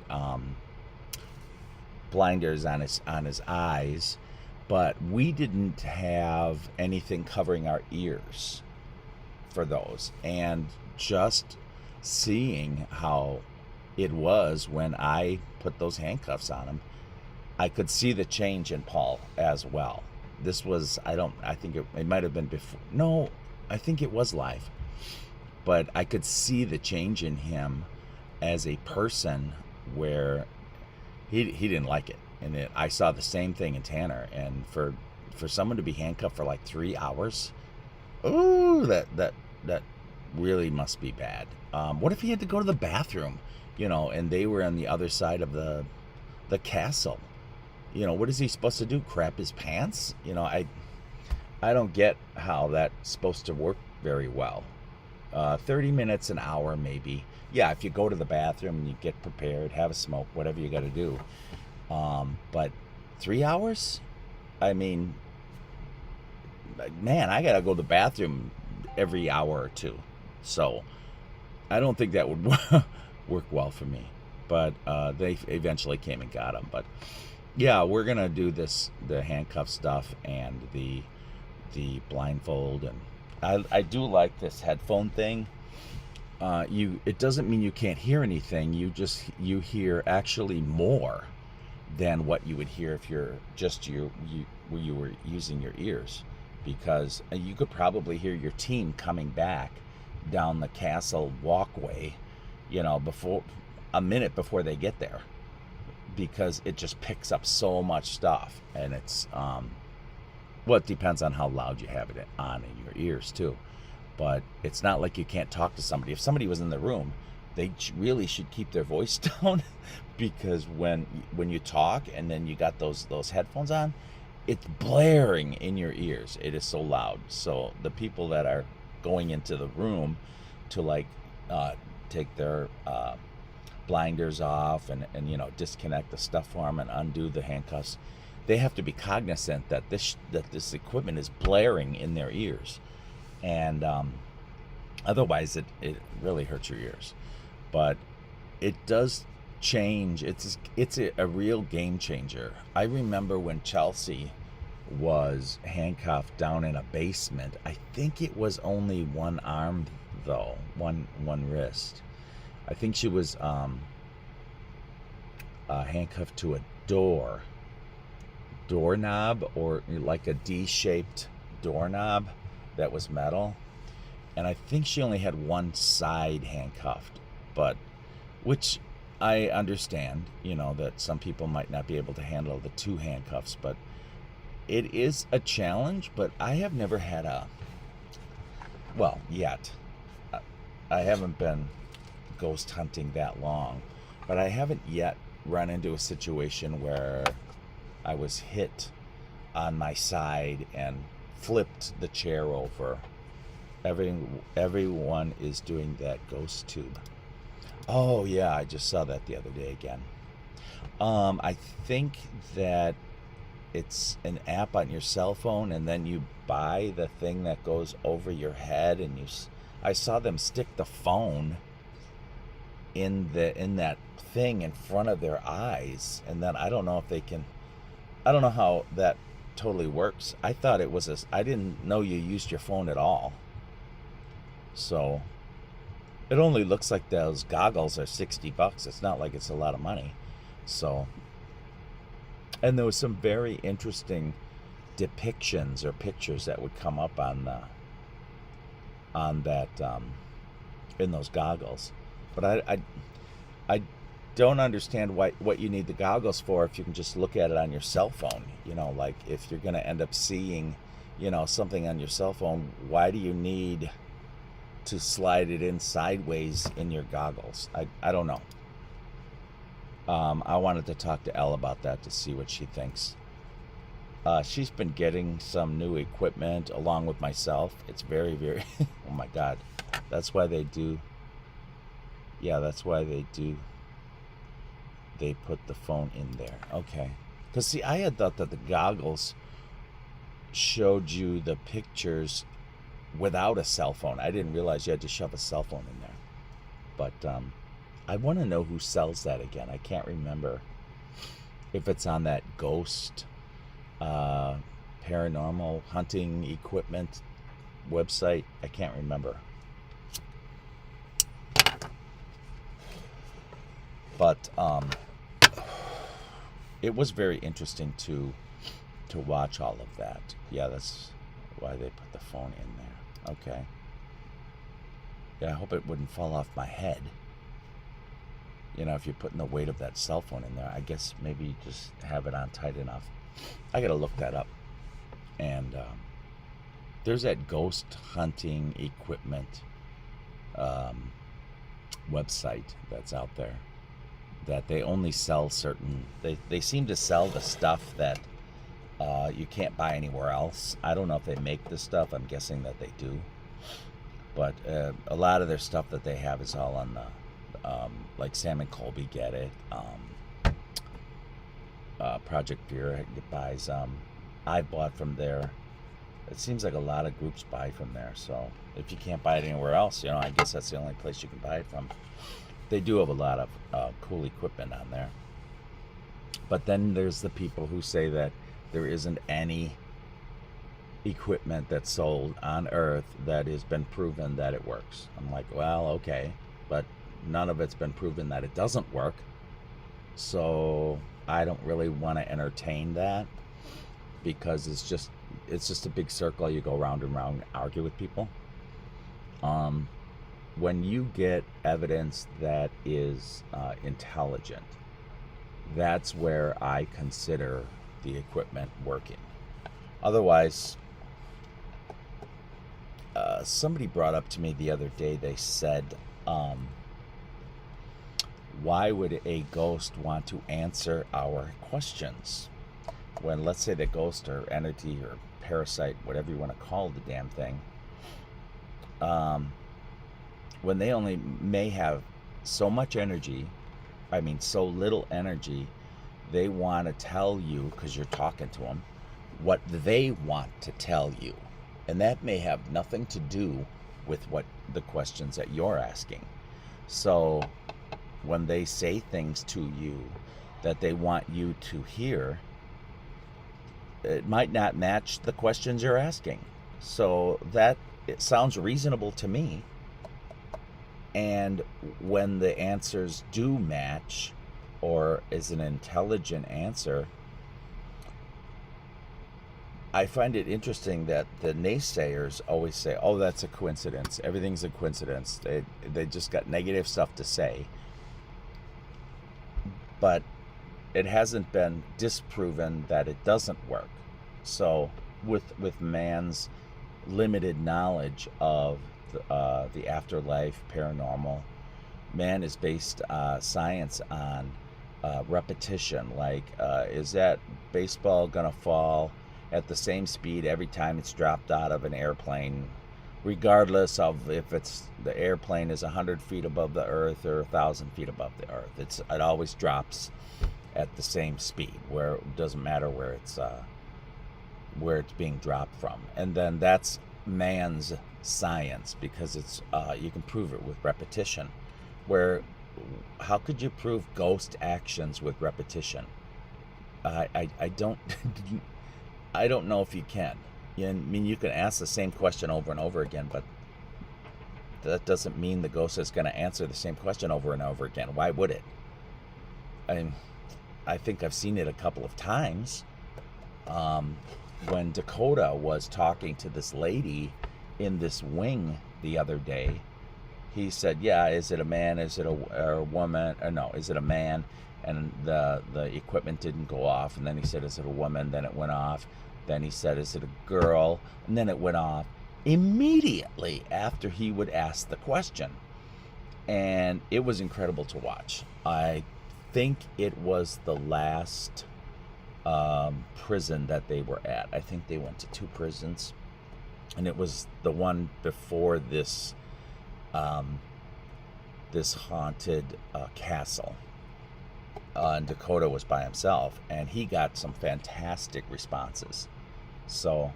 blinders on his eyes, but we didn't have anything covering our ears for those. And just seeing how it was when I put those handcuffs on him, I could see the change in Paul as well. This was, I think it might have been before. No, I think it was live. But I could see the change in him as a person where he didn't like it. And I saw the same thing in Tanner. And for someone to be handcuffed for like 3 hours, oh, that really must be bad. What if he had to go to the bathroom, and they were on the other side of the castle? What is he supposed to do? Crap his pants? I don't get how that's supposed to work very well. 30 minutes, an hour, maybe. Yeah, if you go to the bathroom and you get prepared, have a smoke, whatever you got to do. But 3 hours? I mean, man, I got to go to the bathroom every hour or two. So I don't think that would work well for me. But they eventually came and got him. But yeah, we're going to do the handcuff stuff and the blindfold. And I do like this headphone thing. It doesn't mean you can't hear anything. You hear actually more than what you would hear if you're just you were using your ears, because you could probably hear your team coming back down the castle walkway, before a minute before they get there, because it just picks up so much stuff. And it's it depends on how loud you have it on in your ears too. But it's not like you can't talk to somebody. If somebody was in the room, they really should keep their voice down, because when you talk and then you got those headphones on, it's blaring in your ears. It is so loud. So the people that are going into the room to take their blinders off and disconnect the stuff for them and undo the handcuffs, they have to be cognizant that this equipment is blaring in their ears, and otherwise it really hurts your ears. But it does change. It's a real game changer. I remember when Chelsea was handcuffed down in a basement. I think it was only one arm though, one wrist. I think she was handcuffed to a doorknob, or like a D-shaped doorknob that was metal, and I think she only had one side handcuffed, but which I understand, that some people might not be able to handle the two handcuffs, but it is a challenge. But I have never had yet. I haven't been ghost hunting that long, but I haven't yet run into a situation where I was hit on my side and flipped the chair over. Everyone is doing that ghost tube. Oh yeah, I just saw that the other day again. I think that it's an app on your cell phone, and then you buy the thing that goes over your head, and I saw them stick the phone in that thing in front of their eyes, and then I don't know how that totally works. I thought it was I didn't know you used your phone at all. So It only looks like those goggles are $60. It's not like it's a lot of money. So, and there was some very interesting depictions or pictures that would come up on that in those goggles. But I don't understand what you need the goggles for if you can just look at it on your cell phone. You know, like if you're going to end up seeing, you know, something on your cell phone, why do you need to slide it in sideways in your goggles? I don't know. I wanted to talk to Elle about that to see what she thinks. She's been getting some new equipment along with myself. It's very, very, oh my God. That's why they do, yeah, that's why they put the phone in there. Okay. Because see, I had thought that the goggles showed you the pictures without a cell phone. I didn't realize you had to shove a cell phone in there. But I want to know who sells that again. I can't remember if it's on that Ghost Paranormal hunting equipment website. I can't remember. But it was very interesting to watch all of that. Yeah, that's why they put the phone in there. Okay. Yeah, I hope it wouldn't fall off my head. You know, if you're putting the weight of that cell phone in there, I guess maybe just have it on tight enough. I gotta look that up. And there's that ghost hunting equipment website that's out there that they only sell certain, they seem to sell the stuff that you can't buy anywhere else. I don't know if they make this stuff. I'm guessing that they do. But a lot of their stuff that they have is all on the, like Sam and Colby get it. Project Fear buys, I bought from there. It seems like a lot of groups buy from there. So if you can't buy it anywhere else, you know, I guess that's the only place you can buy it from. They do have a lot of cool equipment on there. But then there's the people who say that there isn't any equipment that's sold on Earth that has been proven that it works. I'm like, well, okay, but none of it's been proven that it doesn't work. So I don't really want to entertain that, because it's just a big circle. You go round and round and argue with people. When you get evidence that is intelligent, that's where I consider the equipment working. Otherwise, somebody brought up to me the other day, they said, why would a ghost want to answer our questions? When, let's say, the ghost or entity or parasite, whatever you want to call the damn thing, when they only may have so much energy, I mean so little energy, they want to tell you, because you're talking to them, what they want to tell you. And that may have nothing to do with what the questions that you're asking. So when they say things to you that they want you to hear, it might not match the questions you're asking. So that, it sounds reasonable to me. And when the answers do match, or is an intelligent answer, I find it interesting that the naysayers always say, oh, that's a coincidence. Everything's a coincidence. They just got negative stuff to say. But it hasn't been disproven that it doesn't work. So with man's limited knowledge of the afterlife, paranormal, man is based science on repetition. Like, is that baseball gonna fall at the same speed every time it's dropped out of an airplane, regardless of if it's the airplane is 100 feet above the earth or 1,000 feet above the earth? It always drops at the same speed, where it doesn't matter where it's being dropped from. And then that's man's science, because it's you can prove it with repetition. Where, how could you prove ghost actions with repetition? I don't I don't know if you can. I mean, you can ask the same question over and over again, but that doesn't mean the ghost is going to answer the same question over and over again. Why would it? I think I've seen it a couple of times. When Dakota was talking to this lady in this wing the other day, he said, yeah, is it a man? Is it a woman? Or no, is it a man? And the equipment didn't go off. And then he said, is it a woman? Then it went off. Then he said, is it a girl? And then it went off immediately after he would ask the question. And it was incredible to watch. I think it was the last prison that they were at. I think they went to 2 prisons. And it was the one before this this haunted castle. And Dakota was by himself, and he got some fantastic responses. So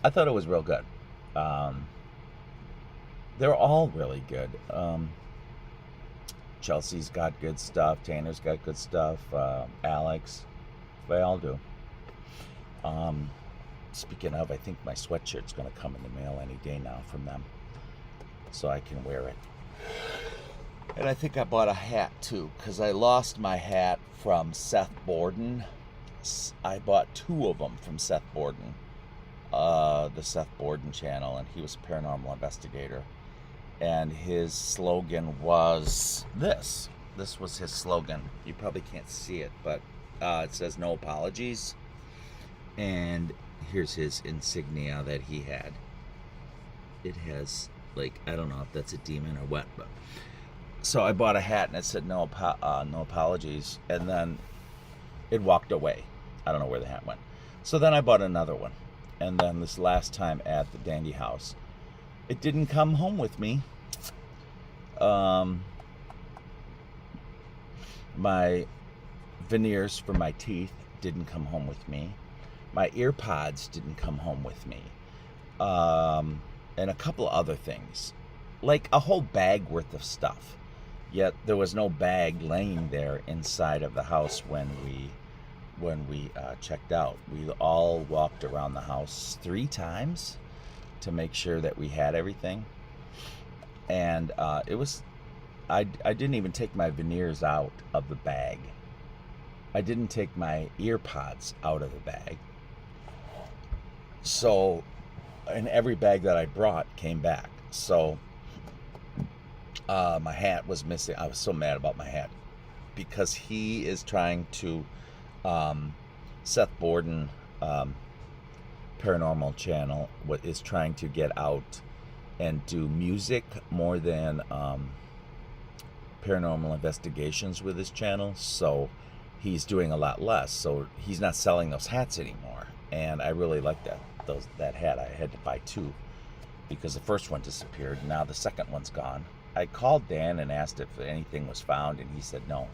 I thought it was real good. They're all really good. Chelsea's got good stuff. Tanner's got good stuff. Alex, they all do. Speaking of, I think my sweatshirt's going to come in the mail any day now from them, so I can wear it. And I think I bought a hat too, because I lost my hat from Seth Borden. I bought 2 of them from Seth Borden, the Seth Borden channel, and he was a paranormal investigator. And his slogan was this. This was his slogan. You probably can't see it, but it says "No apologies." And here's his insignia that he had. It has, like, I don't know if that's a demon or what, but so I bought a hat and it said no apologies, and then it walked away. I don't know where the hat went. So then I bought another one, and then this last time at the Dandy house, it didn't come home with me. My veneers for my teeth didn't come home with me. My ear pods didn't come home with me. And a couple of other things, like a whole bag worth of stuff. Yet there was no bag laying there inside of the house when we checked out. We all walked around the house 3 times to make sure that we had everything. And it was, I didn't even take my veneers out of the bag. I didn't take my ear pods out of the bag. So, and every bag that I brought came back. So my hat was missing. I was so mad about my hat because he is trying to, Seth Borden paranormal channel is trying to get out and do music more than paranormal investigations with his channel. So he's doing a lot less. So he's not selling those hats anymore. And I really like that hat. I had to buy 2 because the first one disappeared. Now the second one's gone. I called Dan and asked if anything was found, and he said no.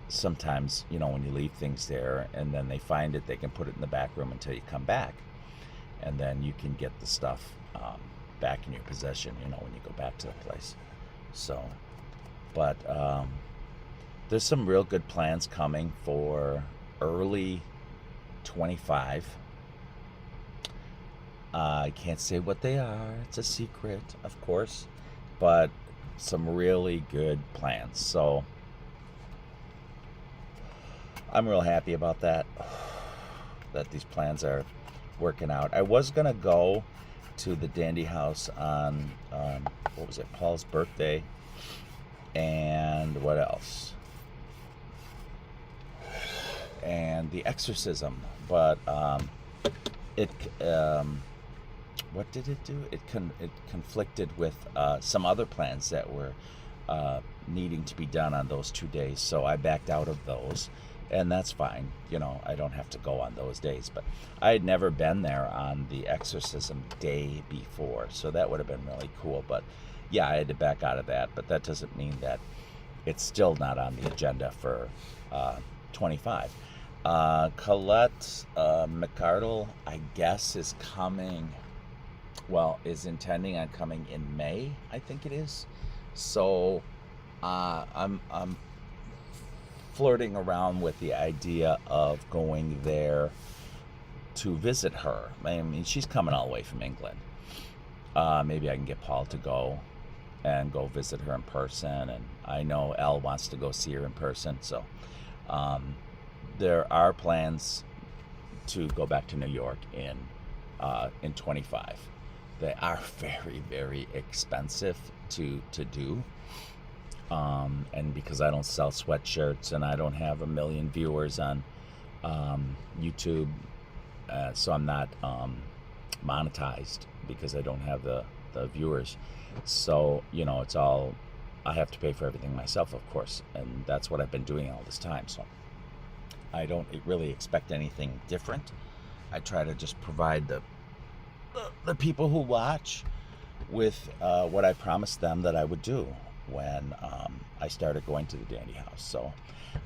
Sometimes, you know, when you leave things there and then they find it, they can put it in the back room until you come back. And then you can get the stuff back in your possession, you know, when you go back to the place. So, but there's some real good plans coming for early 25. I can't say what they are. It's a secret, of course, but some really good plans. So I'm real happy about that these plans are working out. I was going to go to the Dandy house on, what was it, Paul's birthday, and what else? And the exorcism, but what did it do? It conflicted with some other plans that were needing to be done on those 2 days, so I backed out of those, and that's fine. You know, I don't have to go on those days, but I had never been there on the exorcism day before, so that would have been really cool. But yeah, I had to back out of that, but that doesn't mean that it's still not on the agenda for 25. Colette McCardle, I guess, is coming, well, is intending on coming in May, I think it is. So I'm flirting around with the idea of going there to visit her. I mean, she's coming all the way from England. maybe I can get Paul to go and go visit her in person. And I know Elle wants to go see her in person. So there are plans to go back to New York in 25. They are very, very expensive to do. And because I don't sell sweatshirts and I don't have a million viewers on YouTube, so I'm not monetized because I don't have the viewers. So, it's all, I have to pay for everything myself, of course. And that's what I've been doing all this time. So I don't really expect anything different. I try to just provide the people who watch with what I promised them that I would do when I started going to the Dandy House. So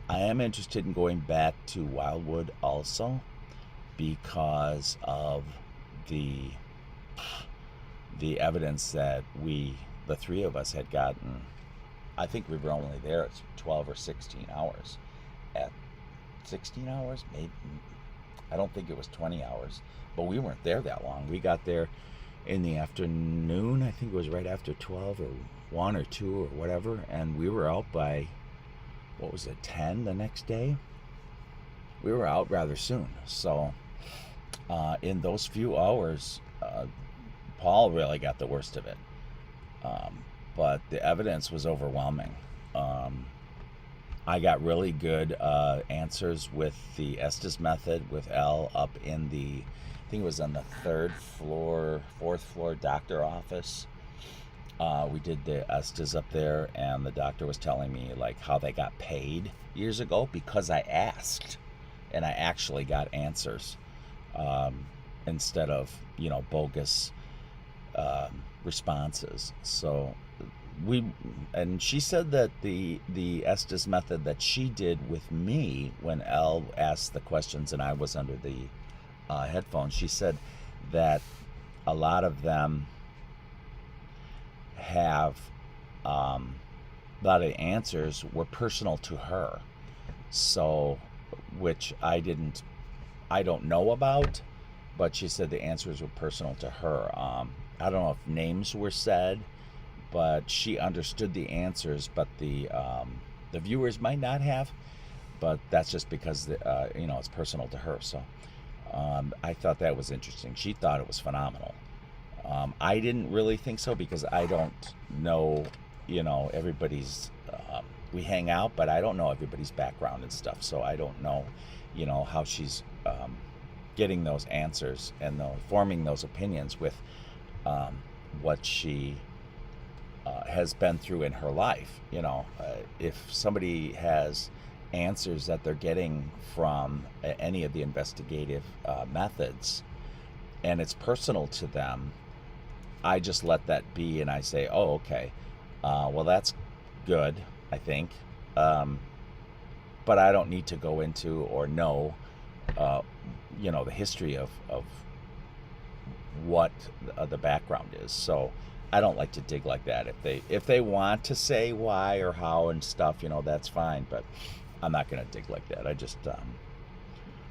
I am interested in going back to Wildwood also because of the evidence that the three of us had gotten. I think we were only there 12 or 16 hours. At 16 hours, maybe. I don't think it was 20 hours, but we weren't there that long. We got there in the afternoon. I think it was right after 12 or 1 or 2 or whatever, and we were out by, 10 the next day? We were out rather soon. So in those few hours, Paul really got the worst of it. But the evidence was overwhelming. I got really good answers with the Estes method with Elle up in I think it was on the 4th floor doctor office. We did the Estes up there, and the doctor was telling me like how they got paid years ago because I asked, and I actually got answers instead of bogus responses. So and she said that the Estes method that she did with me when Elle asked the questions and I was under the headphones, she said that a lot of them have a lot of the answers were personal to her, so which I don't know about, but she said the answers were personal to her. I don't know if names were said, but she understood the answers, but the viewers might not have, but that's just because it's personal to her. So I thought that was interesting. She thought it was phenomenal. I didn't really think so because I don't know, everybody's, we hang out, but I don't know everybody's background and stuff. So I don't know, how she's getting those answers and forming those opinions with what she has been through in her life. If somebody has answers that they're getting from any of the investigative methods and it's personal to them, I just let that be and I say, oh, okay, well, that's good, I think, but I don't need to go into or know the history of what the background is. So I don't like to dig like that. If they want to say why or how and stuff, that's fine, but I'm not going to dig like that. I just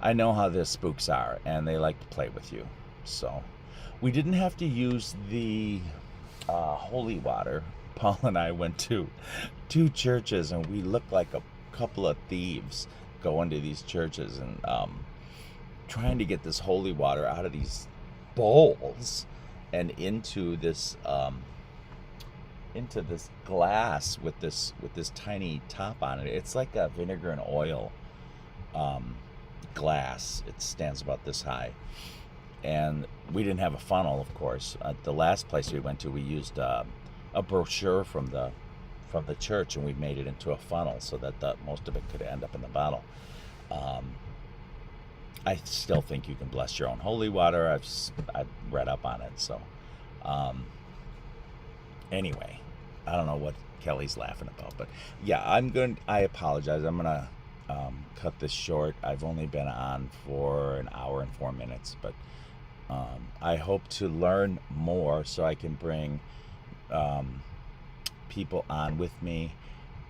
I know how the spooks are, and they like to play with you. So we didn't have to use the holy water. Paul and I went to 2 churches, and we looked like a couple of thieves going to these churches and trying to get this holy water out of these bowls and into this glass with this tiny top on it. It's like a vinegar and oil glass. It stands about this high, and we didn't have a funnel, of course. At the last place we went to, we used a brochure from the church, and we made it into a funnel so that most of it could end up in the bottle. I still think you can bless your own holy water. I've read up on it. So anyway, I don't know what Kelly's laughing about, but yeah, I apologize. I'm gonna cut this short. I've only been on for an hour and 4 minutes, but I hope to learn more so I can bring people on with me,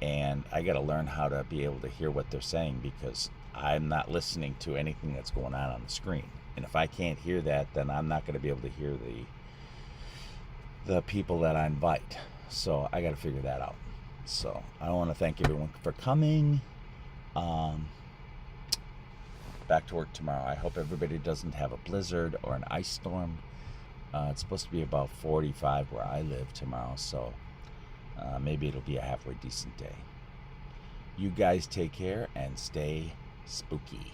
and I got to learn how to be able to hear what they're saying because I'm not listening to anything that's going on the screen. And if I can't hear that, then I'm not going to be able to hear the people that I invite. So I got to figure that out. So I want to thank everyone for coming. Back to work tomorrow. I hope everybody doesn't have a blizzard or an ice storm. It's supposed to be about 45 where I live tomorrow, so maybe it'll be a halfway decent day. You guys take care and stay spooky.